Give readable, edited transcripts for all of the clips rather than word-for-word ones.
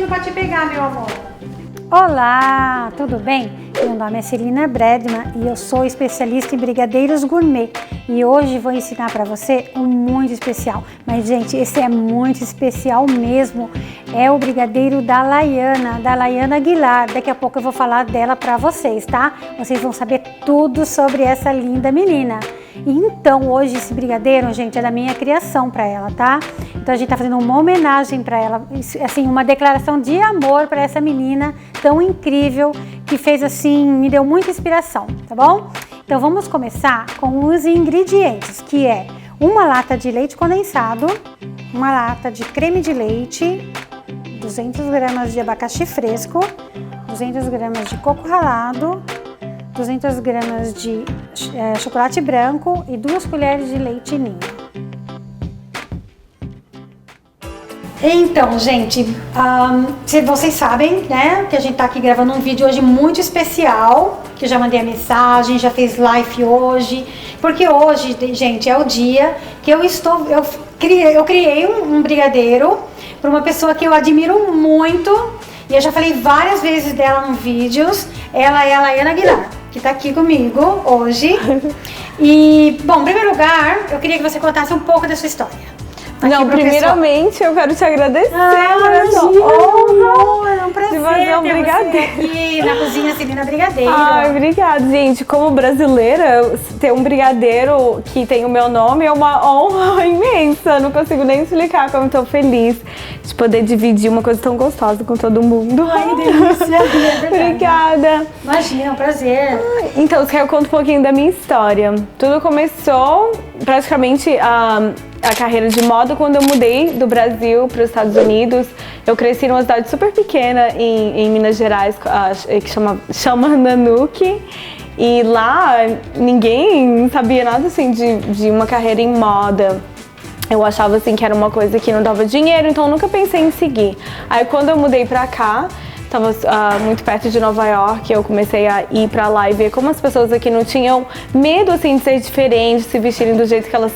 pode te pegar, meu amor. Olá, tudo bem? Meu nome é Celina Bredman e eu sou especialista em brigadeiros gourmet. E hoje vou ensinar para você um muito especial. Mas, gente, esse é muito especial mesmo. É o brigadeiro da Laiana Aguilar. Daqui a pouco eu vou falar dela para vocês, tá? Vocês vão saber tudo sobre essa linda menina. Então, hoje esse brigadeiro, gente, é da minha criação para ela, tá? Então a gente tá fazendo uma homenagem para ela, assim, uma declaração de amor para essa menina tão incrível que fez assim, me deu muita inspiração, tá bom? Então vamos começar com os ingredientes, que é uma lata de leite condensado, uma lata de creme de leite, 200 gramas de abacaxi fresco, 200 gramas de coco ralado, 200 gramas de chocolate branco e 2 colheres de leite ninho. Então, gente, se vocês sabem, né, que a gente tá aqui gravando um vídeo hoje muito especial, que eu já mandei a mensagem, já fez live hoje, porque hoje, gente, é o dia que eu criei um brigadeiro para uma pessoa que eu admiro muito, e eu já falei várias vezes dela nos vídeos. Ela é a Laiana Aguilar, que tá aqui comigo hoje. E, bom, em primeiro lugar, eu queria que você contasse um pouco da sua história. Não, primeiramente eu quero te agradecer por essa honra. É um prazer de fazer um ter brigadeiro você aqui na cozinha Celina Brigadeiro. Ai, obrigada, gente. Como brasileira, ter um brigadeiro que tem o meu nome é uma honra imensa. Não consigo nem explicar como estou feliz de poder dividir uma coisa tão gostosa com todo mundo. Ai, delícia. Obrigada. Imagina, é um prazer. Então, eu conto um pouquinho da minha história. Tudo começou praticamente a carreira de moda quando eu mudei do Brasil para os Estados Unidos. Eu cresci numa cidade super pequena em Minas Gerais, que chama Nanuque. E lá ninguém sabia nada assim de uma carreira em moda. Eu achava assim que era uma coisa que não dava dinheiro, então eu nunca pensei em seguir. Aí quando eu mudei pra cá, estava muito perto de Nova York, eu comecei a ir pra lá e ver como as pessoas aqui não tinham medo assim de ser diferente, se vestirem do jeito que elas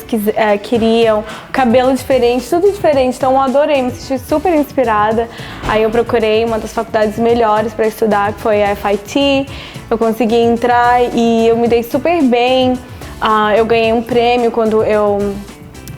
queriam, cabelo diferente, tudo diferente. Então eu adorei, me senti super inspirada. Aí eu procurei uma das faculdades melhores para estudar, que foi a FIT. Eu consegui entrar e eu me dei super bem. Eu ganhei um prêmio quando eu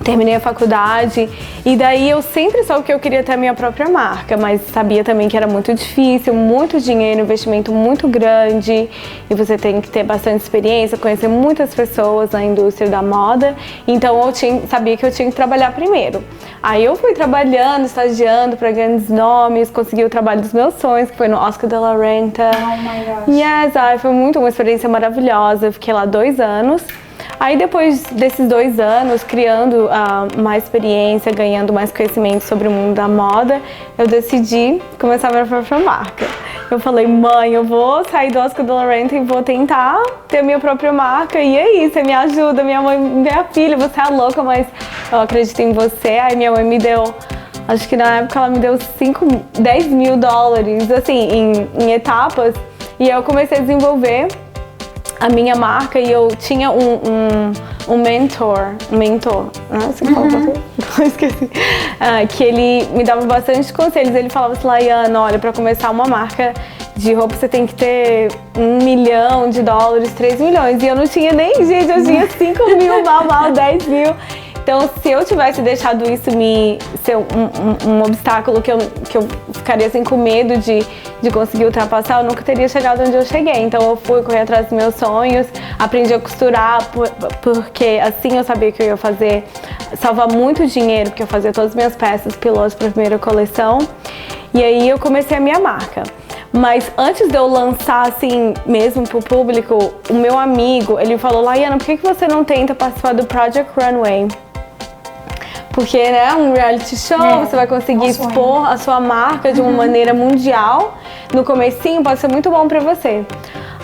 terminei a faculdade, e daí eu sempre soube que eu queria ter a minha própria marca, mas sabia também que era muito difícil, muito dinheiro, investimento muito grande, e você tem que ter bastante experiência, conhecer muitas pessoas na indústria da moda, então eu sabia que eu tinha que trabalhar primeiro. Aí eu fui trabalhando, estagiando para grandes nomes, consegui o trabalho dos meus sonhos, que foi no Oscar de la Renta. Oh my gosh. Yes, foi uma experiência maravilhosa, eu fiquei lá 2 anos. Aí depois desses 2 anos, criando mais experiência, ganhando mais conhecimento sobre o mundo da moda, eu decidi começar a minha própria marca. Eu falei, mãe, eu vou sair do Oscar de la Renta e vou tentar ter a minha própria marca. E aí, você me ajuda, minha mãe, minha filha, você é louca, mas eu acredito em você. Aí minha mãe me deu, acho que na época ela me deu 10 mil dólares, assim, em etapas. E eu comecei a desenvolver a minha marca e eu tinha um mentor, você fala esqueci, que ele me dava bastante conselhos. Ele falava assim, Laiana, olha, para começar uma marca de roupa você tem que ter $1 milhão, 3 milhões, e eu não tinha nem, gente, eu tinha 5 mil, mal 10 mil. Então, se eu tivesse deixado isso ser um obstáculo que eu ficaria assim com medo de conseguir ultrapassar, eu nunca teria chegado onde eu cheguei. Então, eu fui correr atrás dos meus sonhos, aprendi a costurar, porque assim eu sabia que eu ia fazer, salvar muito dinheiro, porque eu fazia todas as minhas peças pilotos para a primeira coleção. E aí eu comecei a minha marca. Mas antes de eu lançar assim mesmo pro público, o meu amigo, ele falou, Laiana, por que você não tenta participar do Project Runway? Porque, né, um reality show, você vai conseguir expor a sua marca de uma maneira mundial. No comecinho pode ser muito bom pra você.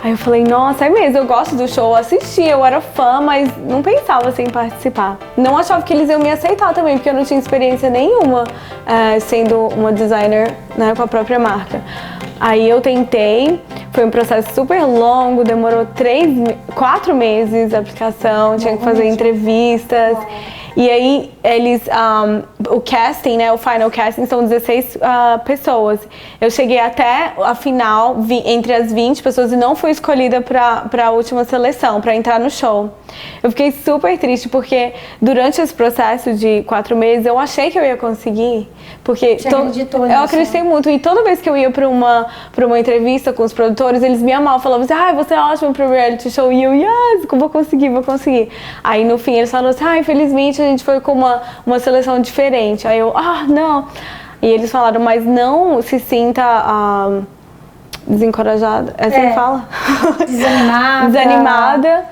Aí eu falei, nossa, é mesmo, eu gosto do show, eu assisti, eu era fã, mas não pensava assim, em participar. Não achava que eles iam me aceitar também, porque eu não tinha experiência nenhuma sendo uma designer, né, com a própria marca. Aí eu tentei, foi um processo super longo, demorou 4 meses a aplicação, tinha que fazer entrevistas. E aí, eles, o casting, né, o final casting, são 16 pessoas. Eu cheguei até a final, entre as 20 pessoas, e não fui escolhida para a última seleção, para entrar no show. Eu fiquei super triste, porque durante esse processo de 4 meses, eu achei que eu ia conseguir. Porque eu acreditei muito. E toda vez que eu ia para uma entrevista com os produtores, eles me amavam, falavam assim, você é ótimo pro reality show. E eu, yes, vou conseguir. Aí no fim eles falaram assim, infelizmente a gente foi com uma seleção diferente. Aí eu, não. E eles falaram, mas não se sinta desencorajada. É assim que fala? Desanimada.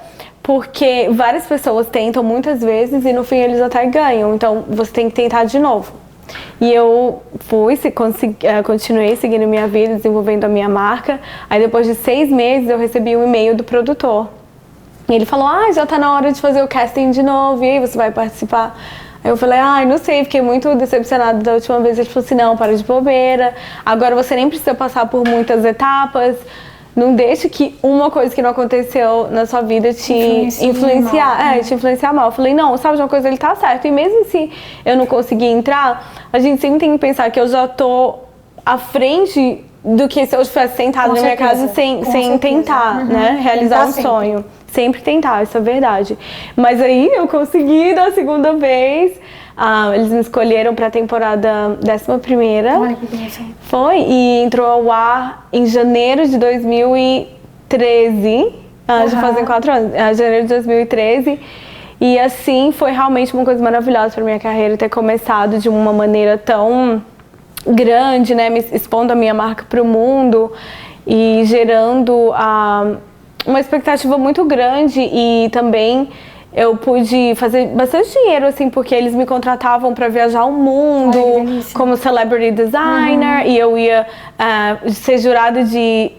Porque várias pessoas tentam muitas vezes e no fim eles até ganham. Então você tem que tentar de novo. E eu continuei seguindo minha vida, desenvolvendo a minha marca. Aí depois de 6 meses eu recebi um e-mail do produtor. E ele falou, já tá na hora de fazer o casting de novo, e aí você vai participar? Aí eu falei, não sei, fiquei muito decepcionada da última vez. Ele falou assim, não, para de bobeira, agora você nem precisa passar por muitas etapas, não deixe que uma coisa que não aconteceu na sua vida te influenciar mal. Eu falei, não, sabe de uma coisa, ele tá certo, e mesmo se eu não conseguir entrar, a gente sempre tem que pensar que eu já tô à frente do que se eu estivesse sentada na minha casa sem tentar, né, realizar um sonho. Sempre tentar, isso é verdade. Mas aí eu consegui da segunda vez. Eles me escolheram para a temporada 11ª. Olha que bênção. Foi, e entrou ao ar em janeiro de 2013. Já fazem 4 anos. Janeiro de 2013. E assim, foi realmente uma coisa maravilhosa para minha carreira ter começado de uma maneira tão grande, né? Me expondo a minha marca para o mundo e gerando uma expectativa muito grande, e também eu pude fazer bastante dinheiro, assim, porque eles me contratavam para viajar o mundo como celebrity designer, e eu ia ser jurada de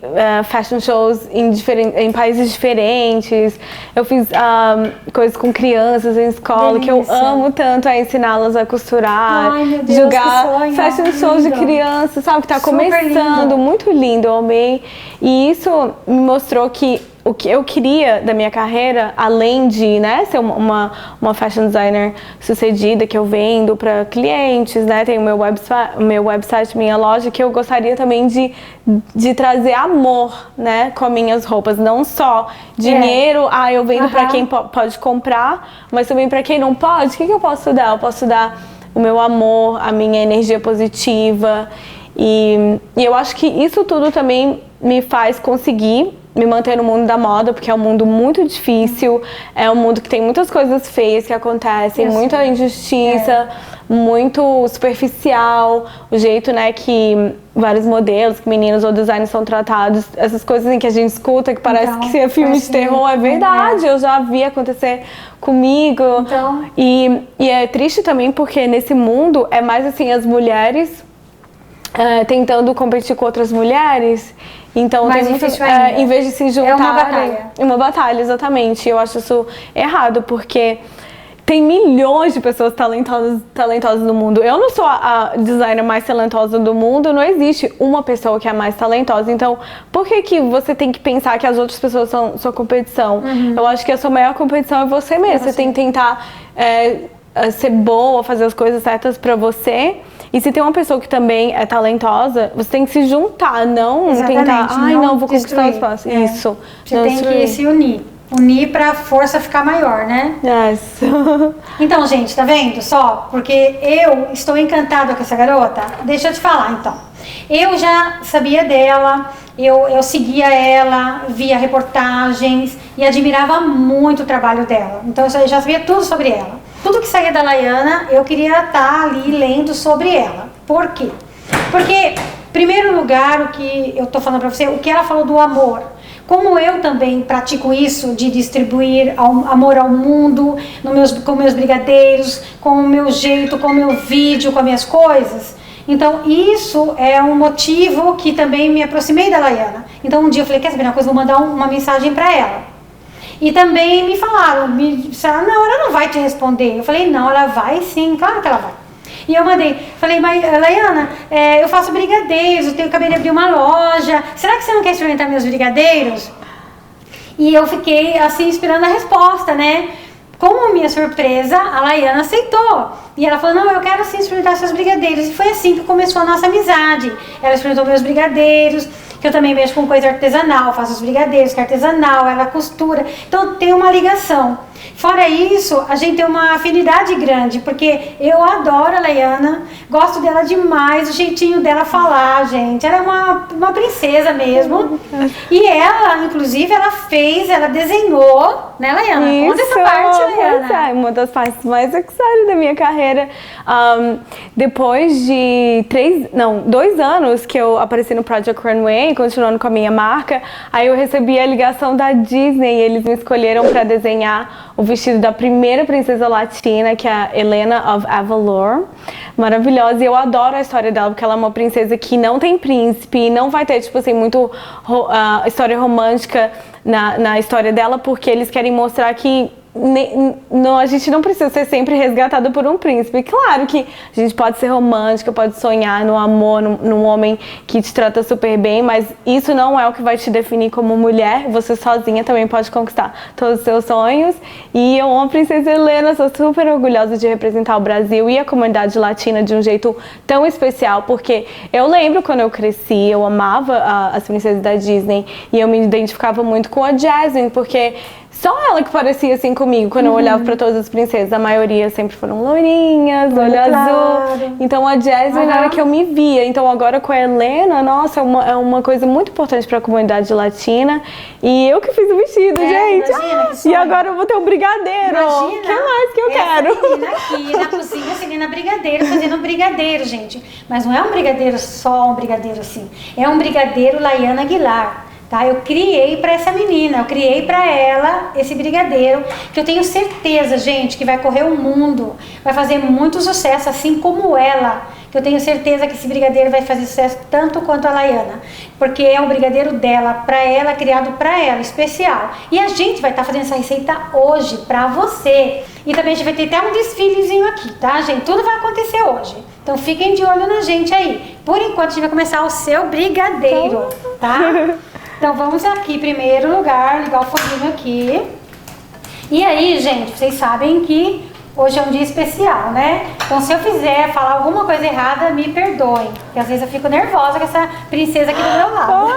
fashion shows em países diferentes. Eu fiz coisas com crianças em escola, que eu amo tanto, ensiná-las a costurar, julgar fashion shows de crianças, sabe, que tá começando, lindo. Muito lindo, eu amei. E isso me mostrou que o que eu queria da minha carreira, além de, né, ser uma fashion designer sucedida, que eu vendo para clientes, né, tem o meu website, minha loja, que eu gostaria também de trazer amor, né, com as minhas roupas, não só dinheiro, eu vendo para quem pode comprar, mas também para quem não pode. O que eu posso dar? Eu posso dar o meu amor, a minha energia positiva, e eu acho que isso tudo também me faz conseguir me manter no mundo da moda, porque é um mundo muito difícil, é um mundo que tem muitas coisas feias que acontecem, muita injustiça, muito superficial, o jeito, né, que vários modelos, que meninos ou designers são tratados, essas coisas em que a gente escuta que parece que é filme de terror, é verdade, eu já vi acontecer comigo. E é triste também porque nesse mundo é mais assim, as mulheres tentando competir com outras mulheres. Então, tem muitas, em vez de se juntarem... É uma batalha. Uma batalha, exatamente. Eu acho isso errado, porque tem milhões de pessoas talentosas no mundo. Eu não sou a designer mais talentosa do mundo, não existe uma pessoa que é mais talentosa. Então, por que você tem que pensar que as outras pessoas são sua competição? Eu acho que a sua maior competição é você mesmo. Você tem que tentar ser boa, fazer as coisas certas pra você. E se tem uma pessoa que também é talentosa, você tem que se juntar, não tentar, não vou conquistar o espaço. Isso. Você tem que se unir pra força ficar maior, né? Então, gente, tá vendo só? Porque eu estou encantada com essa garota. Deixa eu te falar, então. Eu já sabia dela, eu seguia ela, via reportagens e admirava muito o trabalho dela. Então, eu já sabia tudo sobre ela. Tudo que saía da Laiana, eu queria estar ali lendo sobre ela. Por quê? Porque, em primeiro lugar, o que eu tô falando pra você, o que ela falou do amor. Como eu também pratico isso, de distribuir amor ao mundo, com meus brigadeiros, com o meu jeito, com o meu vídeo, com as minhas coisas. Então, isso é um motivo que também me aproximei da Laiana. Então, um dia eu falei, quer saber uma coisa, vou mandar uma mensagem pra ela. E também me falaram, não, ela não vai te responder. Eu falei, não, ela vai sim, claro que ela vai. E eu falei, mas Laiana, eu faço brigadeiros, eu acabei de abrir uma loja, será que você não quer experimentar meus brigadeiros? E eu fiquei assim, esperando a resposta, né? Como minha surpresa, a Laiana aceitou. E ela falou, não, eu quero sim experimentar seus brigadeiros. E foi assim que começou a nossa amizade. Ela experimentou meus brigadeiros, que eu também mexo com coisa artesanal, faço os brigadeiros, que é artesanal, ela costura. Então tem uma ligação. Fora isso, a gente tem uma afinidade grande, porque eu adoro a Laiana, gosto dela demais, o jeitinho dela falar, gente. Ela é uma princesa mesmo. E ela, inclusive, ela desenhou, né, Laiana? Conta essa parte, Laiana. É, uma das partes mais excitantes da minha carreira. Depois de 2 anos que eu apareci no Project Runway, continuando com a minha marca, aí eu recebi a ligação da Disney e eles me escolheram para desenhar o vestido da primeira princesa latina, que é a Helena of Avalor. Maravilhosa. E eu adoro a história dela, porque ela é uma princesa que não tem príncipe, não vai ter, tipo assim, muito história romântica na história dela, porque eles querem mostrar que a gente não precisa ser sempre resgatada por um príncipe. Claro que a gente pode ser romântica, pode sonhar no amor, num homem que te trata super bem, mas isso não é o que vai te definir como mulher. Você sozinha também pode conquistar todos os seus sonhos. E eu amo a Princesa Helena, sou super orgulhosa de representar o Brasil e a comunidade latina de um jeito tão especial, porque eu lembro quando eu cresci, eu amava as princesas da Disney e eu me identificava muito com a Jasmine, porque só ela que parecia assim comigo quando eu olhava para todas as princesas. A maioria sempre foram loirinhas, olho azul. Então a Jasmine era que eu me via. Então agora com a Helena, nossa, é uma coisa muito importante para a comunidade latina. E eu que fiz o vestido, gente. Imagina, e agora eu vou ter um brigadeiro. Imagina, O que mais que eu quero? Menina aqui na cozinha, Celina Brigadeiro, fazendo um brigadeiro, gente. Mas não é um brigadeiro só, um brigadeiro assim. É um brigadeiro Laiana Aguilar. Tá? Eu criei para essa menina, eu criei para ela esse brigadeiro, que eu tenho certeza, gente, que vai correr o mundo, vai fazer muito sucesso, assim como ela, que eu tenho certeza que esse brigadeiro vai fazer sucesso tanto quanto a Laiana, porque é um brigadeiro dela, para ela, criado para ela, especial. E a gente vai estar fazendo essa receita hoje para você. E também a gente vai ter até um desfilezinho aqui, tá, gente? Tudo vai acontecer hoje. Então fiquem de olho na gente aí. Por enquanto a gente vai começar o seu brigadeiro, tá? Então vamos aqui, em primeiro lugar, ligar o foguinho aqui. E aí, gente, vocês sabem que hoje é um dia especial, né? Então se eu falar alguma coisa errada, me perdoem. Porque às vezes eu fico nervosa com essa princesa aqui do meu lado.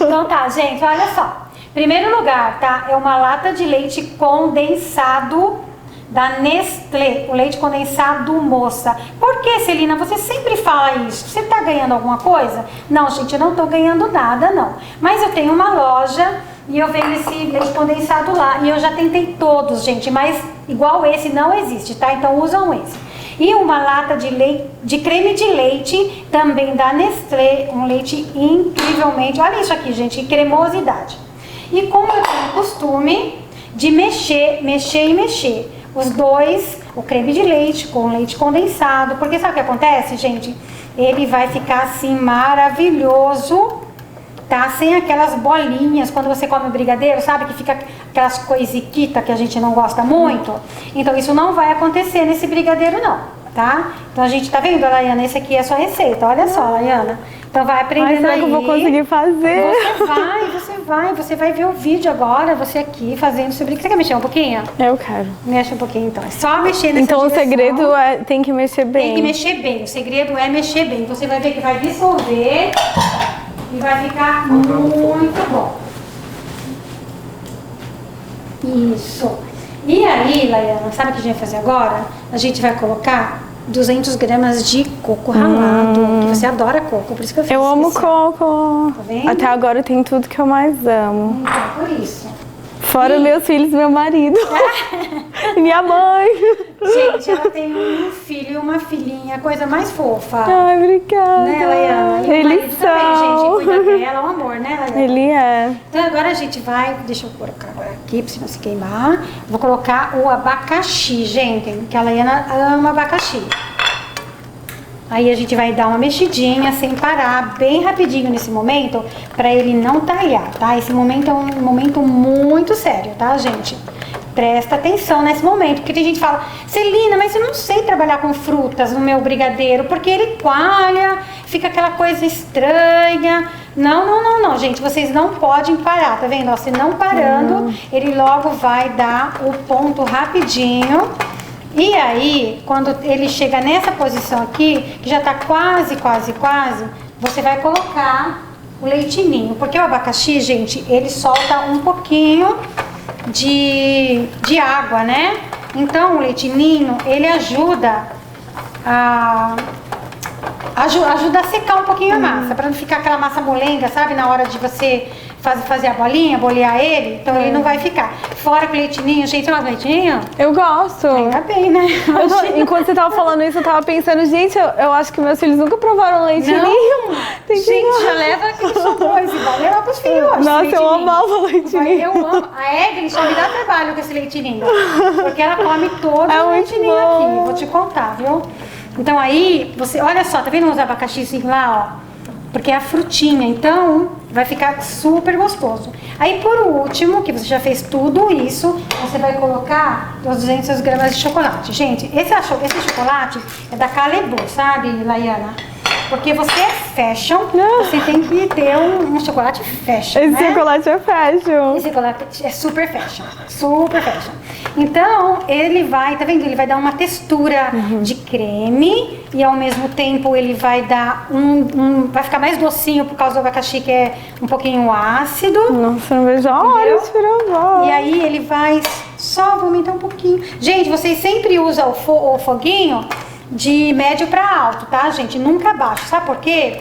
Então tá, gente, olha só. Primeiro lugar, tá? É uma lata de leite condensado da Nestlé, o leite condensado moça. Por que, Celina? Você sempre fala isso. Você tá ganhando alguma coisa? Não, gente, eu não tô ganhando nada, não. Mas eu tenho uma loja e eu vendo esse leite condensado lá. E eu já tentei todos, gente, mas igual esse não existe, tá? Então usam esse. E uma lata de creme de leite, também da Nestlé, um leite incrivelmente... Olha isso aqui, gente, cremosidade. E como eu tenho o costume de mexer e mexer, os dois, o creme de leite com leite condensado, porque sabe o que acontece, gente? Ele vai ficar assim maravilhoso, tá? Sem aquelas bolinhas, quando você come o brigadeiro, sabe? Que fica aquelas coisiquitas que a gente não gosta muito. Então isso não vai acontecer nesse brigadeiro não, tá? Então a gente tá vendo, Laiana, esse aqui é a sua receita, olha só, Laiana. Então vai aprendendo aí. Será que eu vou conseguir fazer? Você vai ver o vídeo agora, você aqui fazendo seu brigadeiro. Você quer mexer um pouquinho? Eu quero. Mexe um pouquinho então, é só mexer nessa Então direção. O segredo é tem que mexer bem. Tem que mexer bem, o segredo é mexer bem. Você vai ver que vai dissolver e vai ficar muito bom. Isso. E aí, Laiana, sabe o que a gente vai fazer agora? A gente vai colocar 200 gramas de coco ralado, que você adora coco, por isso que eu fiz Eu amo especial. coco. Tá vendo? Até agora tem tudo que eu mais amo. Então, por isso. Fora meus filhos e meu marido. E minha mãe. Gente, ela tem um filho e uma filhinha, coisa mais fofa. Ai, obrigada. Né, Laiana? E o Eles marido também, são. gente, cuida dela, é um amor, né, Laiana? Ele é. Então agora a gente vai, deixa eu colocar agora aqui, pra não se queimar. Vou colocar o abacaxi, gente, que a Laiana ama abacaxi. Aí a gente vai dar uma mexidinha sem parar, bem rapidinho nesse momento, pra ele não talhar, tá? Esse momento é um momento muito sério, tá, gente? Presta atenção nesse momento, porque tem gente que fala, Celina, mas eu não sei trabalhar com frutas no meu brigadeiro, porque ele coalha, fica aquela coisa estranha. Não, gente, vocês não podem parar, tá vendo? Ó, se não parando, ele logo vai dar o ponto rapidinho. E aí, quando ele chega nessa posição aqui, que já tá quase, você vai colocar o leite ninho. Porque o abacaxi, gente, ele solta um pouquinho de água, né? Então, o leite ninho, ele ajuda a secar um pouquinho a massa, para não ficar aquela massa molenga, sabe? Na hora de você fazer a bolinha, bolear ele, então ele não vai ficar. Fora com o leite ninho, gente, você gosta de leite ninho? Eu gosto. Ainda bem, né? Enquanto você tava falando isso, eu tava pensando, gente, eu acho que meus filhos nunca provaram leite ninho. Gente, já leva aquele sabores, vai levar pros filhos. Nossa, eu amava leite ninho. Eu amo. A Evelyn só me dá trabalho com esse leite ninho, porque ela come todo o leite ninho bom. aqui, vou te contar, viu? Então aí, você, olha só, tá vendo os abacaxizinhos lá, ó? Porque é a frutinha, então vai ficar super gostoso. Aí por último, que você já fez tudo isso, você vai colocar os 200 gramas de chocolate. Gente, esse chocolate é da Calebo, sabe, Laiana? Porque você é fashion, você tem que ter um chocolate fashion, Esse chocolate é fashion. Esse chocolate é super fashion, super fashion. Então, ele vai, tá vendo? Ele vai dar uma textura de creme e ao mesmo tempo ele vai dar vai ficar mais docinho por causa do abacaxi que é um pouquinho ácido. Nossa, não vejo a hora de provar. E aí ele vai só vomitar um pouquinho. Gente, vocês sempre usam o foguinho de médio para alto, tá, gente? Nunca baixo. Sabe por quê?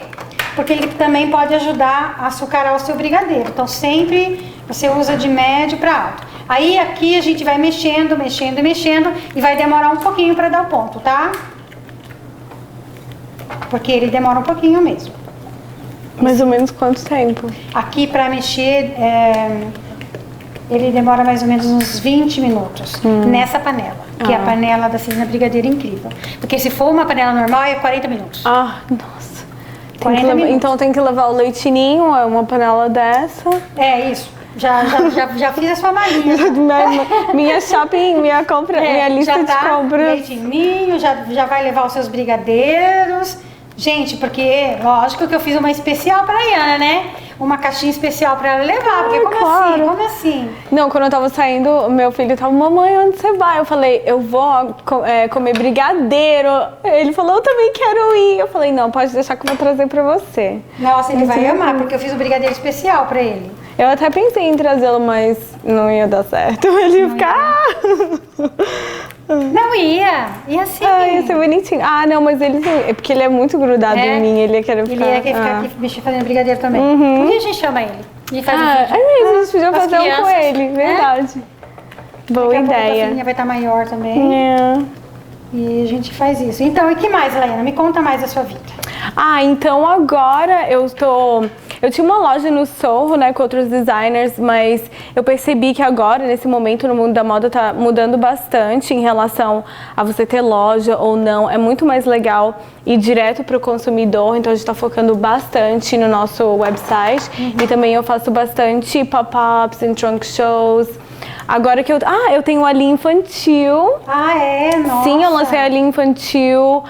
Porque ele também pode ajudar a açucarar o seu brigadeiro. Então, sempre você usa de médio para alto. Aí, aqui a gente vai mexendo e vai demorar um pouquinho para dar o ponto, tá? Porque ele demora um pouquinho mesmo. Mais ou menos quanto tempo? Aqui, para mexer, ele demora mais ou menos uns 20 minutos nessa panela. Que é a panela da Celina Brigadeiro Incrível. Porque se for uma panela normal, é 40 minutos. Ah, nossa. 40 minutos. Então tem que levar o leite ninho, é uma panela dessa. É isso. Já fiz a sua malinha. Minha shopping, minha compra, minha lista de compras. Leite ninho, já vai levar os seus brigadeiros. Gente, porque lógico que eu fiz uma especial pra Iana, né? Uma caixinha especial pra ela levar, porque claro. Como assim? Não, quando eu tava saindo, meu filho tava, mamãe, onde você vai? Eu falei, eu vou comer brigadeiro. Ele falou, eu também quero ir. Eu falei, não, pode deixar que eu vou trazer pra você. Nossa, ele vai amar, porque eu fiz um brigadeiro especial pra ele. Eu até pensei em trazê-lo, mas não ia dar certo. Ele ia ficar... Não ia sim. Ia ser bonitinho. Ah, não, mas ele é porque ele é muito grudado em mim, ele ia querer ficar... Ele ia querer ficar aqui mexer fazendo brigadeiro também. Por que a gente chama ele? E faz a gente podia fazer um com ele, verdade. Boa ideia. A filhinha vai estar maior também. E a gente faz isso. Então, e que mais, Laiana? Me conta mais da sua vida. Então agora eu tinha uma loja no Soho, né, com outros designers, mas eu percebi que agora, nesse momento, no mundo da moda tá mudando bastante em relação a você ter loja ou não. É muito mais legal ir direto para o consumidor, então a gente está focando bastante no nosso website. E também eu faço bastante pop-ups e trunk shows. Agora que eu tenho a linha infantil. Nossa. Sim, eu lancei a linha infantil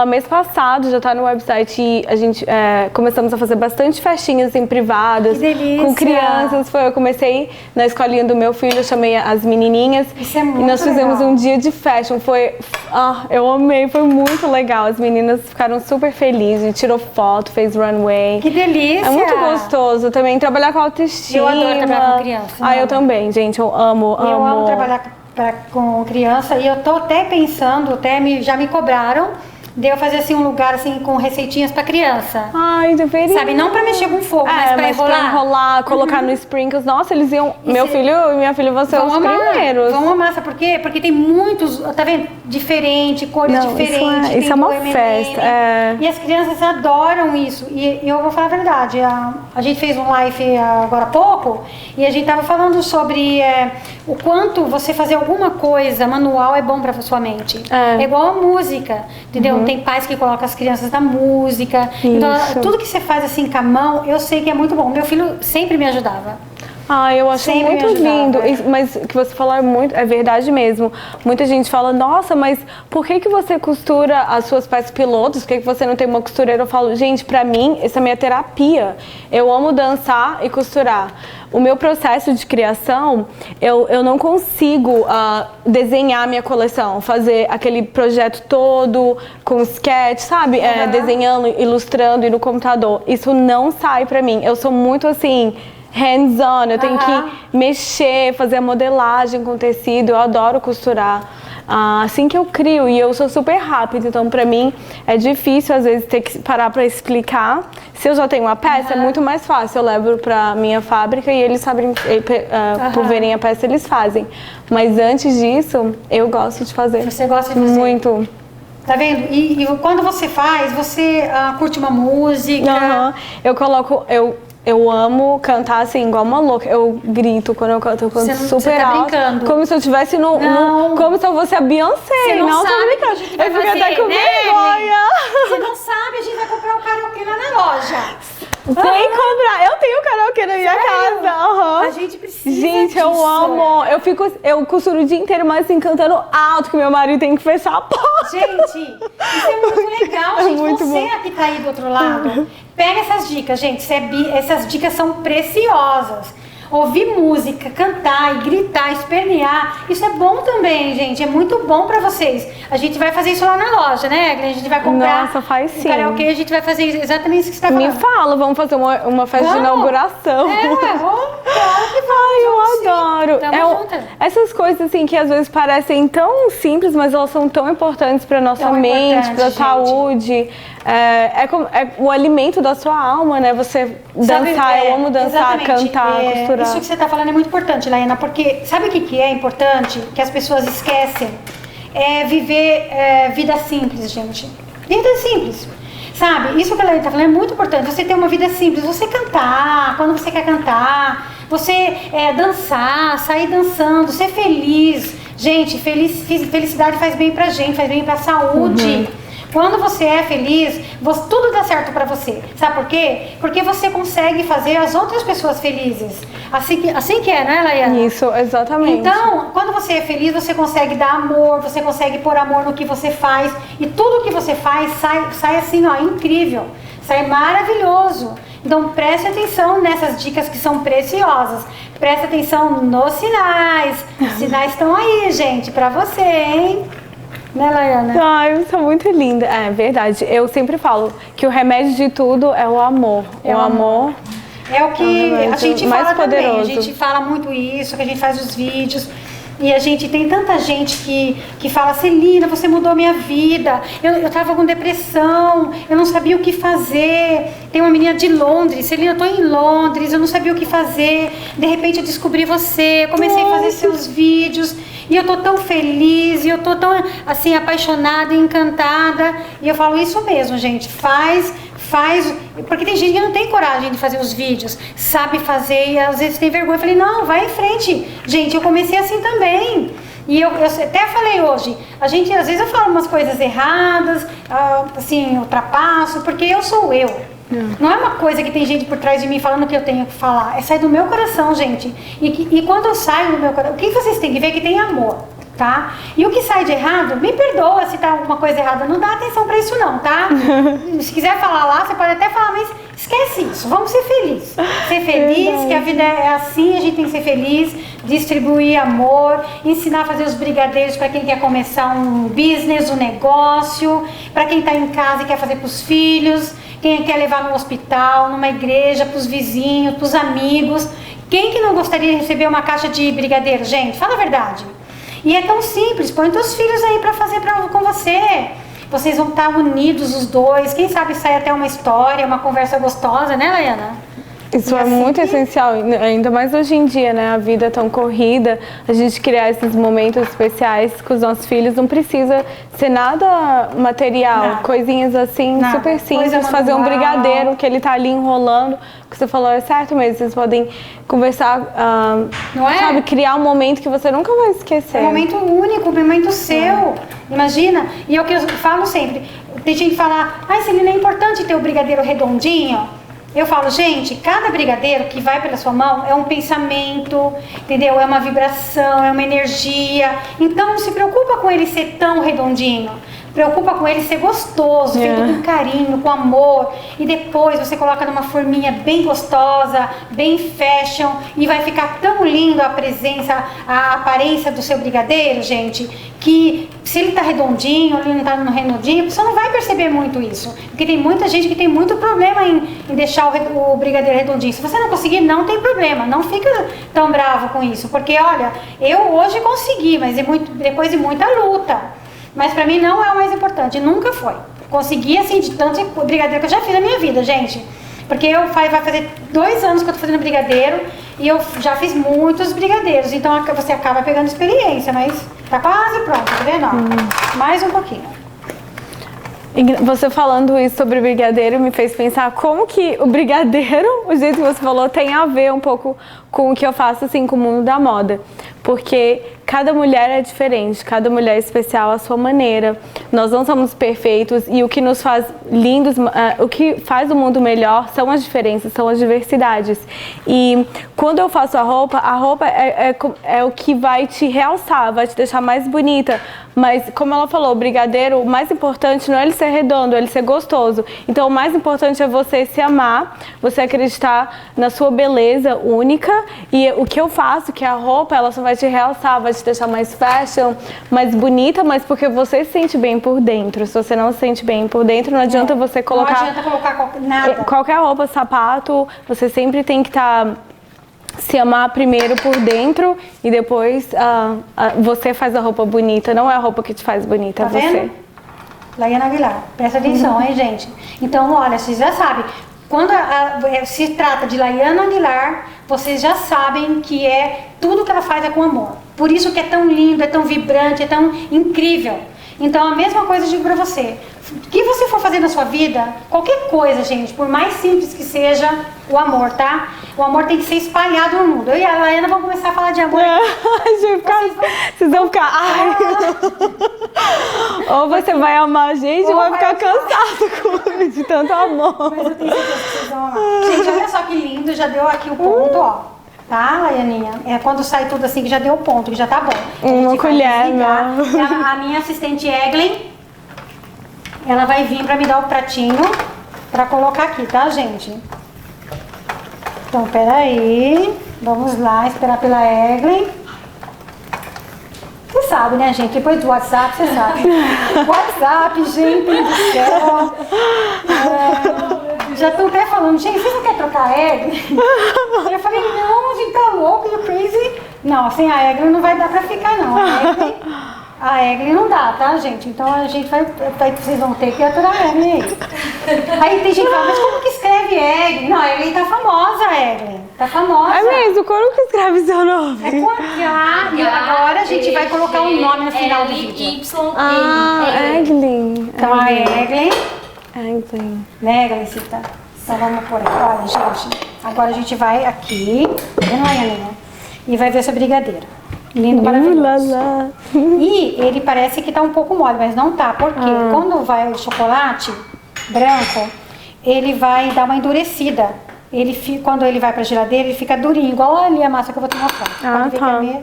mês passado, já tá no website e a gente começamos a fazer bastante festinhas em privadas. Que delícia. Com crianças. Eu comecei na escolinha do meu filho, eu chamei as menininhas. Isso é muito E nós fizemos legal. um dia de fashion, eu amei, foi muito legal. As meninas ficaram super felizes, tirou foto, fez runway. Que delícia. É muito gostoso também trabalhar com autoestima. Eu adoro trabalhar com criança. Eu também, gente, eu amo. Eu amo trabalhar com criança e eu tô até pensando, já me cobraram de eu fazer assim um lugar assim com receitinhas pra criança. Ai, deveria. Sabe, não pra mexer com fogo, mas pra enrolar. Pra enrolar, colocar no sprinkles. Nossa, eles iam... Meu filho e minha filha vão ser os primeiros. Vão amar, sabe por quê? Porque tem muitos, tá vendo? Diferente, cores diferentes. Isso é uma festa. E as crianças adoram isso. E eu vou falar a verdade, a gente fez um live agora há pouco e a gente tava falando sobre o quanto você fazer alguma coisa manual é bom pra sua mente. É igual a música, entendeu? Tem pais que colocam as crianças na música. Isso. Então, tudo que você faz assim com a mão, eu sei que é muito bom. Meu filho sempre me ajudava. Ah, eu acho Sempre muito me ajudava. lindo. Mas o que você falou é verdade mesmo. Muita gente fala, nossa, mas por que você costura as suas peças pilotos? Por que você não tem uma costureira? Eu falo, gente, pra mim, essa é a minha terapia. Eu amo dançar e costurar. O meu processo de criação, eu não consigo desenhar minha coleção, fazer aquele projeto todo com sketch, sabe? Desenhando, ilustrando e no computador. Isso não sai pra mim. Eu sou muito assim, hands-on, eu tenho que mexer, fazer a modelagem com tecido, eu adoro costurar. Assim que eu crio, e eu sou super rápida, então pra mim é difícil às vezes ter que parar pra explicar. Se eu já tenho uma peça, é muito mais fácil, eu levo pra minha fábrica e eles sabem, por verem a peça, eles fazem. Mas antes disso, eu gosto de fazer. Você gosta de fazer? Muito. Tá vendo? E quando você faz, você curte uma música? Eu amo cantar assim, igual uma louca. Eu grito quando eu canto super alto. Brincando. Como se eu estivesse como se eu fosse a Beyoncé. Você não sabe que a gente vai eu fico fazer, até com vergonha. Você não sabe, a gente vai comprar o karaokê lá na loja. Tem que comprar. Eu tenho karaokê na minha casa. A gente precisa Gente, disso. eu amo. Eu costuro o dia inteiro, mas assim, cantando alto, que meu marido tem que fechar a porta. Gente, isso é muito legal, gente. Muito Você bom. que tá aí do outro lado, pega essas dicas, gente. Essas dicas são preciosas. Ouvir música, cantar e gritar, espernear, isso é bom também, gente. É muito bom pra vocês. A gente vai fazer isso lá na loja, né? A gente vai comprar. Nossa, faz sim. Karaokê, a gente vai fazer exatamente isso que você tá falando. Me fala, vamos fazer uma festa de inauguração. Claro que vamos. Ai, eu adoro. Tamo juntas. Essas coisas assim que às vezes parecem tão simples, mas elas são tão importantes pra nossa mente, pra saúde. É o alimento da sua alma, né? Você dançar, eu amo dançar, cantar, costurar. Isso que você está falando é muito importante, Laiana, porque sabe o que é importante? Que as pessoas esquecem? É viver vida simples, gente. Vida simples. Sabe? Isso que a Laiana está falando é muito importante. Você ter uma vida simples, você cantar quando você quer cantar, você dançar, sair dançando, ser feliz. Gente, felicidade faz bem pra gente, faz bem pra saúde. Quando você é feliz, tudo dá certo pra você. Sabe por quê? Porque você consegue fazer as outras pessoas felizes. Assim que é, né, Laiana? Isso, exatamente. Então, quando você é feliz, você consegue dar amor, você consegue pôr amor no que você faz. E tudo que você faz sai assim, ó, incrível. Sai maravilhoso. Então, preste atenção nessas dicas que são preciosas. Preste atenção nos sinais. Os sinais estão aí, gente, pra você, hein? Né, Laiana? Ai, isso é muito linda. É verdade. Eu sempre falo que o remédio de tudo é o amor. O amor é o que a gente mais fala poderoso. Também. A gente fala muito isso, que a gente faz os vídeos. E a gente tem tanta gente que fala, Celina, você mudou a minha vida. Eu tava com depressão, eu não sabia o que fazer. Tem uma menina de Londres, Celina, eu tô em Londres, eu não sabia o que fazer. De repente eu descobri você, eu comecei a fazer seus vídeos. E eu tô tão feliz, e eu tô tão, assim, apaixonada e encantada. E eu falo isso mesmo, gente. Faz, porque tem gente que não tem coragem de fazer os vídeos, sabe fazer e às vezes tem vergonha. Eu falei, não, vai em frente. Gente, eu comecei assim também. E eu até falei hoje, às vezes eu falo umas coisas erradas, assim, ultrapasso, porque eu sou eu. Não é uma coisa que tem gente por trás de mim falando o que eu tenho que falar. É sair do meu coração, gente. E quando eu saio do meu coração, o que vocês têm que ver é que tem amor, tá? E o que sai de errado, me perdoa se tá alguma coisa errada. Não dá atenção pra isso não, tá? Se quiser falar lá, você pode até falar, mas esquece isso. Vamos ser felizes. Ser feliz, que a vida é assim, a gente tem que ser feliz, distribuir amor, ensinar a fazer os brigadeiros para quem quer começar um business, um negócio, para quem tá em casa e quer fazer pros filhos, quem quer levar no hospital, numa igreja, pros vizinhos, pros amigos. Quem que não gostaria de receber uma caixa de brigadeiro, gente? Fala a verdade. E é tão simples, põe teus filhos aí pra fazer com você. Vocês vão estar unidos os dois. Quem sabe sai até uma história, uma conversa gostosa, né, Laiana? Isso é muito essencial, ainda mais hoje em dia, né? A vida é tão corrida, a gente criar esses momentos especiais com os nossos filhos não precisa ser nada material, coisinhas assim, super simples, fazer um brigadeiro que ele tá ali enrolando, o que você falou é certo mesmo, vocês podem conversar, não é? Sabe, criar um momento que você nunca vai esquecer. É um momento único, um momento seu, imagina, e é o que eu falo sempre, tem gente que fala, Celina, é importante ter o brigadeiro redondinho. Eu falo, gente, cada brigadeiro que vai pela sua mão é um pensamento, entendeu? É uma vibração, é uma energia. Então não se preocupa com ele ser tão redondinho. Preocupa com ele ser gostoso, feito com carinho, com amor. E depois você coloca numa forminha bem gostosa, bem fashion. E vai ficar tão lindo a presença, a aparência do seu brigadeiro, gente, que se ele tá redondinho ou ele não tá no redondinho, você não vai perceber muito isso. Porque tem muita gente que tem muito problema em deixar o brigadeiro redondinho. Se você não conseguir, não tem problema. Não fica tão bravo com isso. Porque, olha, eu hoje consegui, mas depois de muita luta. Mas pra mim não é o mais importante, nunca foi. Consegui, assim, de tanto brigadeiro que eu já fiz na minha vida, gente. Porque vai fazer 2 anos que eu tô fazendo brigadeiro e eu já fiz muitos brigadeiros. Então você acaba pegando experiência, mas tá quase pronto, tá vendo? Mais um pouquinho. Você falando isso sobre o brigadeiro me fez pensar como que o brigadeiro, o jeito que você falou, tem a ver um pouco com o que eu faço assim com o mundo da moda. Porque cada mulher é diferente, cada mulher é especial à sua maneira. Nós não somos perfeitos e o que nos faz lindos, o que faz o mundo melhor são as diferenças, são as diversidades. E quando eu faço a roupa é o que vai te realçar, vai te deixar mais bonita. Mas, como ela falou, o brigadeiro, o mais importante não é ele ser redondo, é ele ser gostoso. Então, o mais importante é você se amar, você acreditar na sua beleza única. E o que eu faço, que a roupa, ela só vai te realçar, vai te deixar mais fashion, mais bonita, mas porque você se sente bem por dentro. Se você não se sente bem por dentro, não adianta você colocar... Não adianta colocar nada. Qualquer roupa, sapato, você sempre tem que estar... se amar primeiro por dentro e depois você faz a roupa bonita, não é a roupa que te faz bonita, é você. Vendo? Laiana Aguilar, presta atenção, hein, gente? Então, olha, vocês já sabem, quando se trata de Laiana Aguilar, vocês já sabem que tudo que ela faz é com amor. Por isso que é tão lindo, é tão vibrante, é tão incrível. Então, a mesma coisa eu digo pra você. O que você for fazer na sua vida, qualquer coisa, gente, por mais simples que seja, o amor, tá? O amor tem que ser espalhado no mundo. Eu e a Laiana vamos começar a falar de amor. Vocês vão ficar... Ai. Ou você vai amar a gente ou vai ficar cansado de tanto amor. Mas eu tenho certeza que vocês vão amar. Gente, olha só que lindo, já deu aqui o ponto, ó. Tá, Laianinha? É quando sai tudo assim que já deu o ponto, que já tá bom. Uma colher, não. A minha assistente Eglin, ela vai vir pra me dar o pratinho pra colocar aqui, tá, gente? Então, peraí. Vamos lá, esperar pela Eglin. Você sabe, né, gente? Depois do WhatsApp, você sabe. WhatsApp, gente do céu. Já estão até falando, gente, vocês não querem trocar a Eglin? Eu falei, não, a gente tá louco, you crazy. Não, sem a Eglin não vai dar pra ficar, não. A Eglin não dá, tá, gente? Então a gente vocês vão ter que aturar a Eglin aí. Aí tem gente que fala, mas como que escreve Eglin? Não, a Eglin tá famosa, Eglin. Tá famosa. É mesmo? Como que escreve seu nome? É com H, e agora a gente vai colocar um nome no final do vídeo. Eglin. Então a Eglin. Eglin. Né, Galicita? Então vamos por aqui. Olha, gente. Agora a gente vai aqui. Tá vendo, Laianinha? E vai ver essa brigadeira. Lindo, maravilhoso. E ele parece que tá um pouco mole, mas não tá. Porque quando vai o chocolate branco, ele vai dar uma endurecida. Quando ele vai pra geladeira, ele fica durinho, igual ali a massa que eu vou te mostrar. Tá.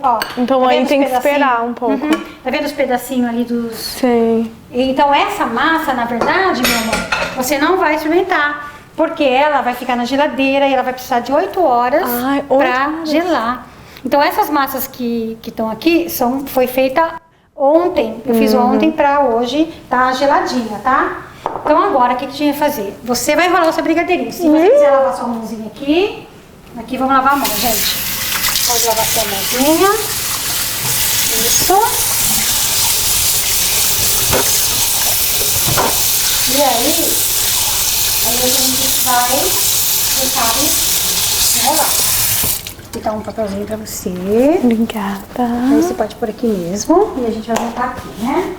Ó, então tá aí tem que esperar um pouco. Tá vendo os pedacinhos ali dos... Sei. Então essa massa, na verdade, meu amor, você não vai experimentar. Porque ela vai ficar na geladeira e ela vai precisar de 8 horas pra gelar. Então essas massas que estão aqui foi feita ontem. Eu fiz ontem pra hoje tá geladinha, tá? Então agora o que a gente vai fazer? Você vai enrolar o seu brigadeirinho. Se você quiser lavar sua mãozinha aqui vamos lavar a mão, gente. Pode lavar sua mãozinha. Isso. E aí a gente vai deixar enrolar. Vou dar um papelzinho pra você. Obrigada. Aí você pode pôr aqui mesmo. E a gente vai voltar aqui, né?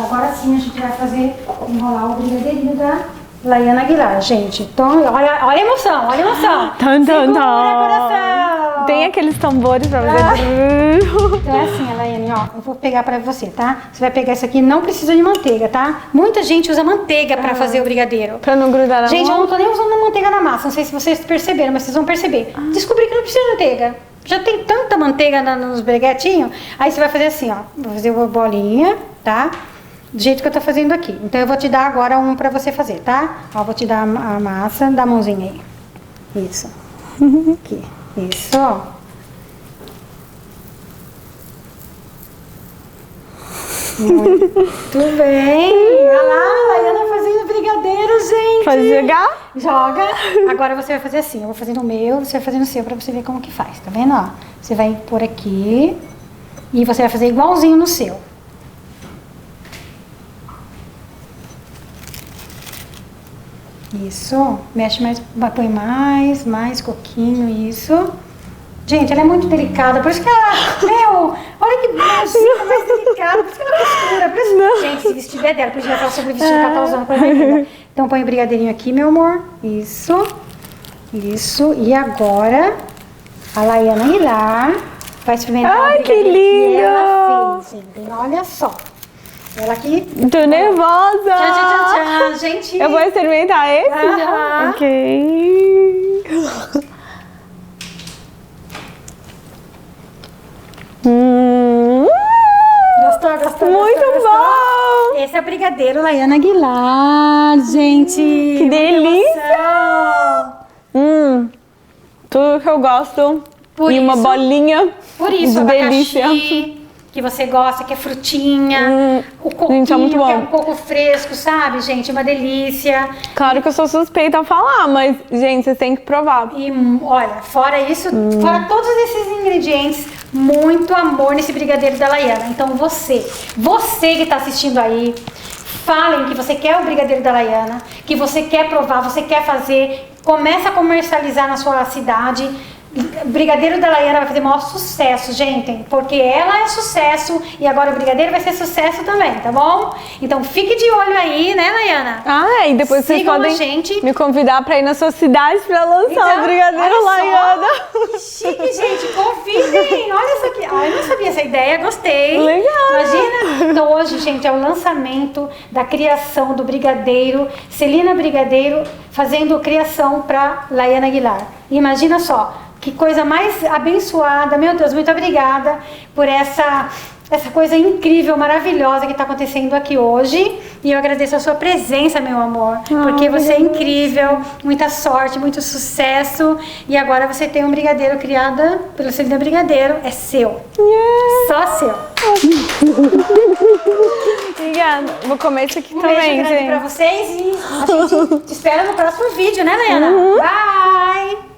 Agora sim a gente vai enrolar o brigadeirinho da Laiana Aguilar, gente. Então, olha a emoção, olha a emoção. Segura, coração. Tem aqueles tambores pra fazer. Então é assim, Laiane, ó, eu vou pegar pra você, tá? Você vai pegar isso aqui, não precisa de manteiga, tá? Muita gente usa manteiga pra fazer o brigadeiro. Pra não grudar na Gente, mão? eu não tô nem usando manteiga na massa, não sei se vocês perceberam, mas vocês vão perceber. Descobri que não precisa de manteiga. Já tem tanta manteiga nos breguetinhos. Aí você vai fazer assim, ó. Vou fazer uma bolinha, tá? Do jeito que eu tô fazendo aqui. Então eu vou te dar agora um pra você fazer, tá? Ó, vou te dar a massa, dá a mãozinha aí. Isso. Aqui. Isso, ó. Muito bem. Olha lá, a Laiana fazendo brigadeiro, gente. Pode jogar? Joga. Agora você vai fazer assim. Eu vou fazer no meu, você vai fazer no seu pra você ver como que faz. Tá vendo, ó? Você vai pôr aqui e você vai fazer igualzinho no seu. Isso. Mexe mais, põe mais coquinho, isso. Gente, ela é muito delicada, por isso que ela... Meu, olha que boazinha, mais delicada, por isso que ela costura. Por isso... Gente, esse vestido é dela, por isso que ela fala sobre o vestido que ela tá usando pra mim. Então põe o brigadeirinho aqui, meu amor. Isso. Isso. E agora, a Laiana Aguilar vai experimentar o brigadeiro que ela fez, gente. Olha só. Ela aqui... Tô nervosa! Tchau, tchau, tchau, tchau, gente. Eu vou experimentar esse já? Ok. Gostou? Muito bom! Esse é o brigadeiro Laiana Aguilar, gente. Que delícia! Tudo que eu gosto. Por e uma isso- bolinha Por isso, de abacaxi, delícia. que você gosta, que é frutinha, o coquinho, gente, é muito que é bom. um coco fresco, sabe, gente? Uma delícia. Claro que eu sou suspeita a falar, mas, gente, vocês têm que provar. E olha, fora isso, fora todos esses ingredientes, muito amor nesse brigadeiro da Laiana. Então você que tá assistindo aí, falem que você quer o brigadeiro da Laiana, que você quer provar, você quer fazer, começa a comercializar na sua cidade. Brigadeiro da Laiana vai fazer maior sucesso, gente, porque ela é sucesso e agora o brigadeiro vai ser sucesso também, tá bom? Então fique de olho aí, né, Laiana? E depois vocês Sigam a podem gente. me convidar pra ir na sua cidade pra lançar Então, o brigadeiro olha só, Laiana. que chique, gente, convidem, olha isso aqui. Ai, eu não sabia essa ideia, gostei. Legal. Imagina. Então hoje, gente, é o lançamento da criação do brigadeiro, Celina Brigadeiro fazendo criação pra Laiana Aguilar. Imagina só. Que coisa mais abençoada, meu Deus, muito obrigada por essa coisa incrível, maravilhosa que está acontecendo aqui hoje. E eu agradeço a sua presença, meu amor, porque você é incrível, muita sorte, muito sucesso. E agora você tem um brigadeiro criado pelo Celina Brigadeiro, é seu, só seu. Obrigada. Vou comer isso aqui Um também, beijo grande gente. pra vocês e a gente te espera no próximo vídeo, né, Laiana? Bye!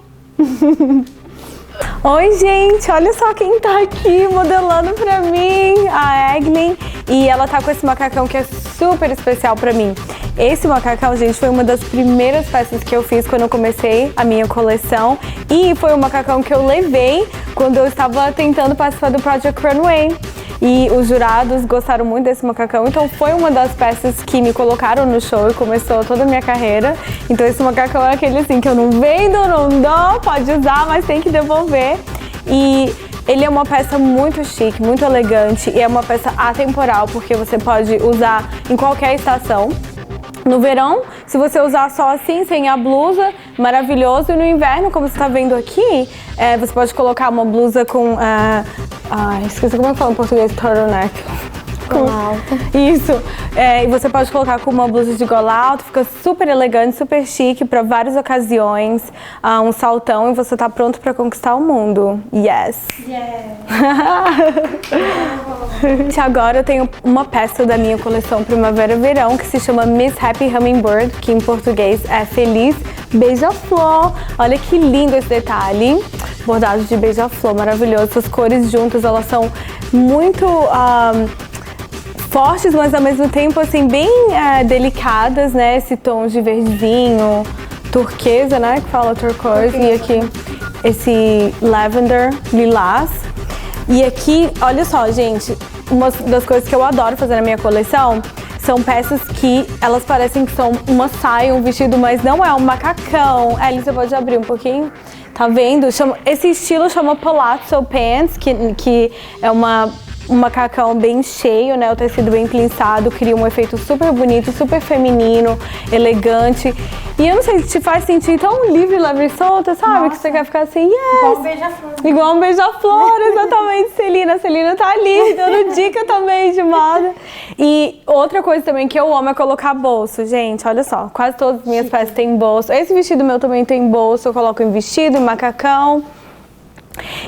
Oi, gente, olha só quem tá aqui modelando pra mim, a Eglin, e ela tá com esse macacão que é super especial pra mim. Esse macacão, gente, foi uma das primeiras peças que eu fiz quando eu comecei a minha coleção e foi um macacão que eu levei quando eu estava tentando participar do Project Runway. E os jurados gostaram muito desse macacão, então foi uma das peças que me colocaram no show e começou toda a minha carreira. Então esse macacão é aquele assim que eu não vendo, não dou, pode usar, mas tem que devolver. E ele é uma peça muito chique, muito elegante e é uma peça atemporal, porque você pode usar em qualquer estação. No verão, se você usar só assim, sem a blusa, maravilhoso. E no inverno, como você está vendo aqui, você pode colocar uma blusa com... esqueci como é que fala em português, turtleneck. Gola alta. Isso. E você pode colocar com uma blusa de gola alta, fica super elegante, super chique para várias ocasiões. Um saltão e você tá pronto para conquistar o mundo. Yes! Agora eu tenho uma peça da minha coleção Primavera-Verão que se chama Miss Happy Hummingbird, que em português é Feliz Beija-Flor. Olha que lindo esse detalhe. Bordado de beija-flor, maravilhoso. Essas cores juntas, elas são muito... fortes, mas ao mesmo tempo assim bem delicadas, né? Esse tom de verdinho, turquesa, né? Que fala turquoise. E aqui esse lavender, lilás. E aqui, olha só, gente, uma das coisas que eu adoro fazer na minha coleção São peças que elas parecem que são uma saia, um vestido, mas não é um macacão. Ali você pode abrir um pouquinho. Tá vendo? Esse estilo chama Palazzo Pants, que é um macacão bem cheio, né? O tecido bem plissado, cria um efeito super bonito, super feminino, elegante. E eu não sei, te faz sentir tão livre, leve e solta, sabe? Nossa. Que você quer ficar assim, igual um beija-flor. Igual um beija-flor, exatamente, Celina. Celina tá ali, dando dica também de moda. E outra coisa também que eu amo é colocar bolso, gente, olha só. Quase todas as minhas peças têm bolso. Esse vestido meu também tem bolso, eu coloco em vestido, em macacão.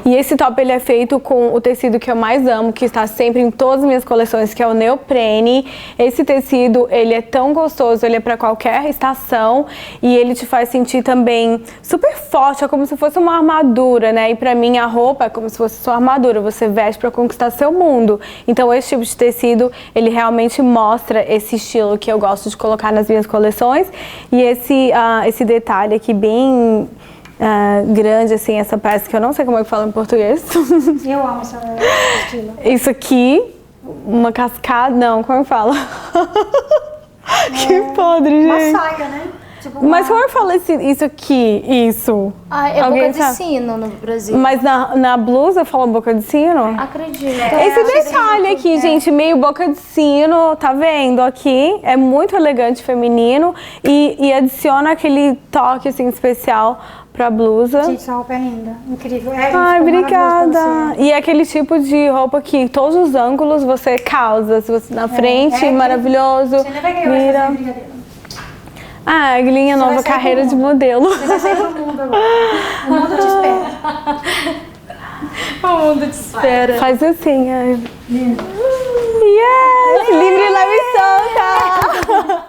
E esse top ele é feito com o tecido que eu mais amo, que está sempre em todas as minhas coleções, que é o neoprene. Esse tecido, ele é tão gostoso, ele é para qualquer estação e ele te faz sentir também super forte, é como se fosse uma armadura, né? E para mim a roupa é como se fosse sua armadura, você veste para conquistar seu mundo. Então esse tipo de tecido, ele realmente mostra esse estilo que eu gosto de colocar nas minhas coleções. E esse detalhe aqui bem grande, assim, essa peça que eu não sei como é que fala em português. Eu amo esse estilo. Isso aqui, uma cascada, não, como é que fala? Que podre, gente. Uma saia, né? Tipo Mas como é que fala isso aqui, isso? É Alguém boca de sino no Brasil. Mas na blusa fala boca de sino? Acredito. Esse detalhe aqui, gente, meio boca de sino, tá vendo aqui? É muito elegante, feminino e adiciona aquele toque, assim, especial pra blusa. Gente, essa roupa é linda, incrível. Ai, obrigada. E é aquele tipo de roupa que todos os ângulos você causa. Se você na frente, maravilhoso. Você ainda vai ganhar essa brigadeira. Ah, Glinha, nova carreira de modelo. Você vai sair pro mundo agora. O mundo te espera. O mundo te espera. Faz assim, ai. Yes! Livre, leve e solta!